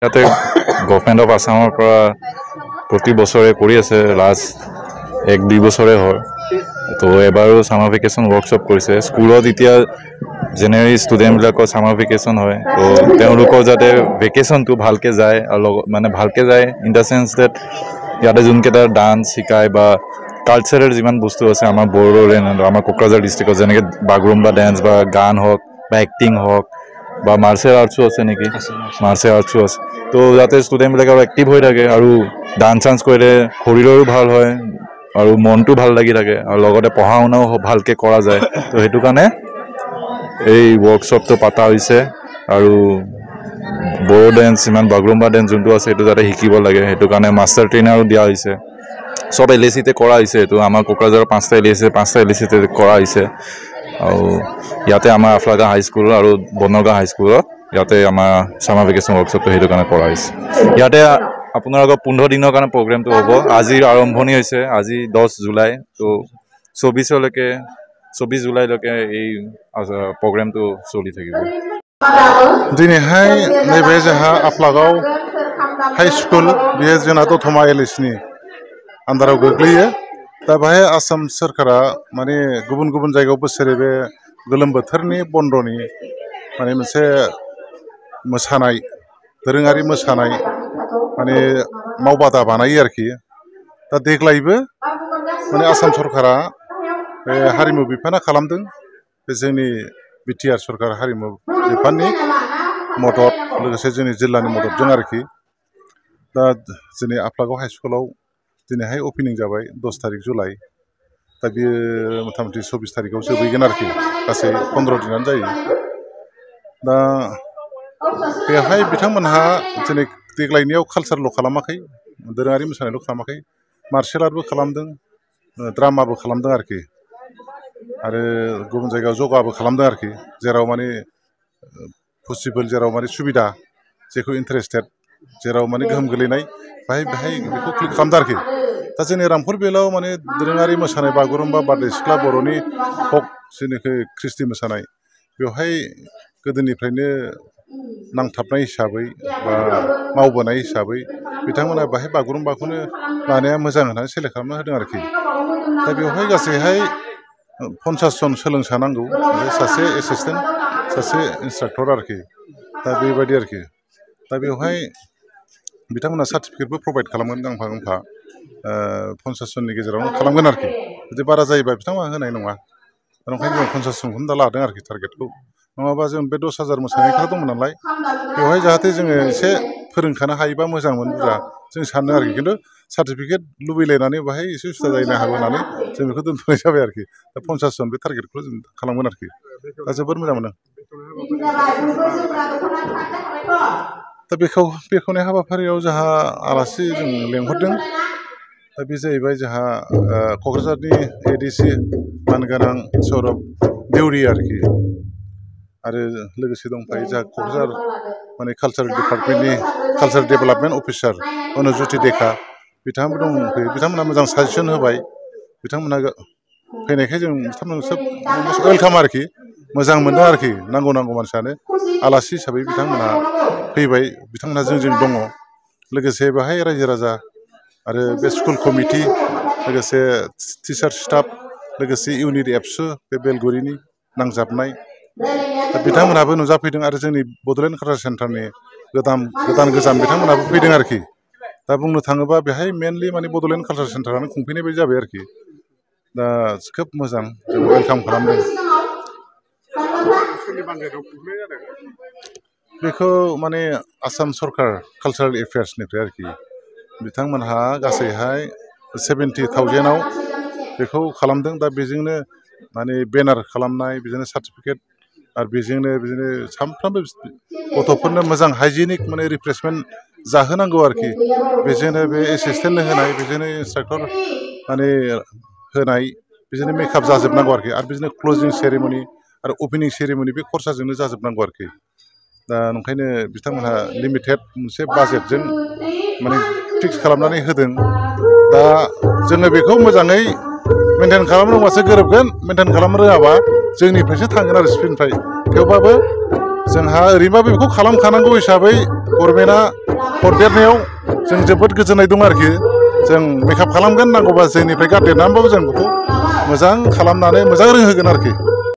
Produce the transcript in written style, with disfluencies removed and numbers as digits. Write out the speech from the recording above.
ইয়াতে government of আছামৰ পৰা প্ৰতি বছৰে কৰি আছে লাষ্ট 1-2 বছৰে হয় তো এবাৰো সামাৰ ভেকেশ্যন ৱৰ্কশ্বপ কৰিছে স্কুলত এতিয়া জেনেৰেলি ষ্টুডেণ্টবিলাকৰ সামাৰ ভেকেশ্যন হয় তো তেওঁলোকৰ যাতে ভেকেশ্যনটো ভালকৈ যায় আৰু মানে ভালকৈ যায় ইন দ্য চেন্স ডেট ইয়াতে যোনকেইটা ডান্স শিকায় বা কালচাৰেল যিমান বস্তু আছে আমাৰ বড়োলেণ্ড আমাৰ কোকৰাঝাৰ ডিষ্ট্ৰিক্টত যেনেকৈ বাগৰুম্বা ডেন্স বা গান হওক বা এক্টিং হওক বা মাৰ্চেল আৰ্টছো আছে নেকি মাৰ্চেল আৰ্টছো আছে তো যাতে ষ্টুডেণ্টবিলাক আৰু এক্টিভ হৈ থাকে আৰু ডান্স চান্স কৰিলে শৰীৰৰো ভাল হয় আৰু মনটো ভাল লাগি থাকে আৰু লগতে পঢ়া শুনাও ভালকৈ কৰা যায় তো সেইটো কাৰণে এই ৱৰ্কশ্বপটো পতা হৈছে আৰু বড়ো ডেন্স ইমান বাগৰুম্বা ডেন্স যোনটো আছে সেইটো যাতে শিকিব লাগে সেইটো কাৰণে মাষ্টাৰ ট্ৰেইনাৰো দিয়া হৈছে সব LACতে কৰা হৈছে এইটো আমাৰ কোকৰাঝাৰৰ 5টা LACতে কৰা হৈছে আৰু ইয়াতে আমাৰ আফলাগা হাইস্কুল আৰু বনগা হাইস্কুলত ইয়াতে আমাৰ সামাৰ ভেকেশ্যন ৱৰ্কশ্বপটো সেইটো কাৰণে কৰা হৈছে ইয়াতে আপোনালোকৰ 15 দিনৰ কাৰণে প্ৰগ্ৰেমটো হ'ব আজি আৰম্ভণি হৈছে আজি 10 জুলাই তো 24 জুলাইলৈকে এই প্ৰগ্ৰেমটো চলি থাকিব दिनैहाय नैबे जोंहा आफलागाव हाई स्कुल बेयो जोंना दतमा LACनि आन्दाराव गोग्लैयो दा बेहाय आसाम सोरखारा माने गुबुन गुबुन जायगायाव बोसोरै बे गोलोम बोथोरनि बन्दनि माने मोनसे मोसानाय दोरोङारि मोसानाय माने मावबादा बानायो आरोखि दा देग्लायबो माने आसाम सरकारा बे हारिमु बिफाना खालामदों बे जोंनि BTR सरकार हारिमु बिफाननि मदद लोगोसे जोंनि जिल्लानि मददजों आरोखि दा जोंनि आफलागाव हाई स्कुलाव दिनैहाय ओपनिं जाबाय 10 तारिख जुलाइ दा बियो मथामथि 24 तारिखआव जोबहैगोन आरोखि गासै 15 दिनानो जायो दा बेहाय बिथांमोनहा दिनै देग्लायनियाव कालचारल' खालामाखै दोरोङारि मोसानायल' खालामाखै मार्शेल आर्टबो खालामदों ड्रामाबो खालामदों आरोखि आरो गुबुन जायगायाव जगाबो खालामदों आरोखि जेराव माने पसिबल जेराव माने सुबिदा जेखौ इन्टारेस्टेड जेराव माने गोहोम गोलैनाय बेहाय बेखौ क्लिक खालामदों आरोखि दा जोंनि रामपुर बेलाव माने दोरोङारि मोसानाय बागुरुम्बा बारदै सिख्ला बर'नि फक जेनाखि ख्रिस्टि मोसानाय बेवहाय गोदोनिफ्रायनो नांथाबनाय हिसाबै बा मावबोनाय हिसाबै बिथांमोना बाहाय बागुरुम्बाखौनो लानाया मोजां होननानै सेलेक्ट खालामना होदों आरोखि दा बेवहाय गासैहाय 50 जन सोलोंसा नांगौ सासे एसिस्टेन्ट सासे इन्सट्राक्टर आरोखि दा बेबायदि आरोखि दा बेवहाय बिथांमोना सार्टिफिकेटबो प्रभाइड खालामगोन गांफा गांफा 50 जननि गेजेरावनो खालामगोन आरोखि जुदि बारा जायोबा बिथांमोना होनाय नङा ओंखायनो जों 50 जनखौनो दा लादों आरोखि टारगेटखौ नङाबा जों बे 10,000 मोसानाय खोथा दंमोन नालाय बेवहाय जाहाथे जोङो एसे फोरोंखानो हायोबा मोजांमोन बुरजा जों सानो आरोखि खिन्थु सार्टिफिकेट लुबैलायनानै बाहाय एसे उसुबिदा जानो हागौ होननानै जों बेखौ दोनथ'नाय जाबाय आरोखि दा 50 जन बे टारगेटखौ जों खालामगोन आरोखि दा जोबोद मोजां मोनो दा बेखेवनाय हाबाफारियाव जोंहा आलासि जों लेंहरदों दा बे जाहैबाय जोंहा क'क्राझारनि ADC मानगोनां सौरभ देउरि आरोखि आरो लोगोसे दंफायो जोंहा क'क्राझार माने कालचारेल डिपार्टमेन्टनि कालचार डेभेलपमेन्ट अफिसार अनुज्योति देखा बिथांमोन दंफैयो बिथांमोना मोजां साजेसन होबाय बिथांमोना फैनायखाय जों बिथांमोनखौ सोब वेलकाम आरोखि मोजां मोनदों आरोखि नांगौ मानसियानो आलासि हिसाबै बिथांमोना फैबाय बिथांमोना जोंजों दङ लोगोसे बेहाय रायजो राजा आरो बे स्कुल कमिटि लोगोसे टिचार स्टाफ लोगोसे इउनिट एबसु बे बेलगुरिनि नांजाबनाय दा बिथांमोनाबो नुजाफैदों आरो जोंनि बड'लेण्ड कालचार सेन्टारनि गोदान बिथांमोनाबो फैदों आरोखि दा बुंनो थाङोबा बेहाय मेनलि माने बड'लेण्ड कालचार सेन्टारानो खुंफैनाय बायदि जाबाय आरोखि दा खोब मोजां जों वेलकाम खालामदों बेखौ माने आसाम सरकार कालचारेल एफेयार्सनिफ्राय आरोखि बिथांमोनहा गासैहाय 70,000आव बेखौ खालामदों दा बेजोंनो माने बेनार खालामनाय बेजोंनो सार्टिफिकेट आरो बेजोंनो बिदिनो सानफ्रामबो गथ'फोरनो मोजां हाइजेनिक माने रिफ्रेशमेन्ट जाहोनांगौ आरोखि बेजोंनो बे एसिस्टेन्टनो होनाय बेजोंनो इन्सट्राक्टर माने होनाय बेजोंनो मेकआप जाजोबनांगौ आरोखि आरो बिदिनो क्लजिं सेरेमनि आरो अपेनिं सेरेमनि बे खरसाजोंनो जाजोबनांगौ आरोखि दा ओंखायनो बिथांमोनहा लिमिटेड मोनसे बाजेटजों माने फिक्स खालामनानै होदों दा जोङो बेखौ मोजाङै मेनटेन खालामनो रोंबासो गोरोबगोन मेनटेन खालामनो रोङाबा जोंनिफ्रायसो थांगोन आरो स्क्रिननिफ्राय थेवबाबो जोंहा ओरैनोबाबो बेखौ खालामखानांगौ हिसाबै गभर्नमेन्टआ हरदेरनायाव जों जोबोद गोजोननाय दं आरोखि जों मेकआप खालामगोन नांगौबा जोंनिफ्राय गारदेरनानैबाबो जों बेखौ मोजां खालामनानै मोजां रोंहोगोन आरोखि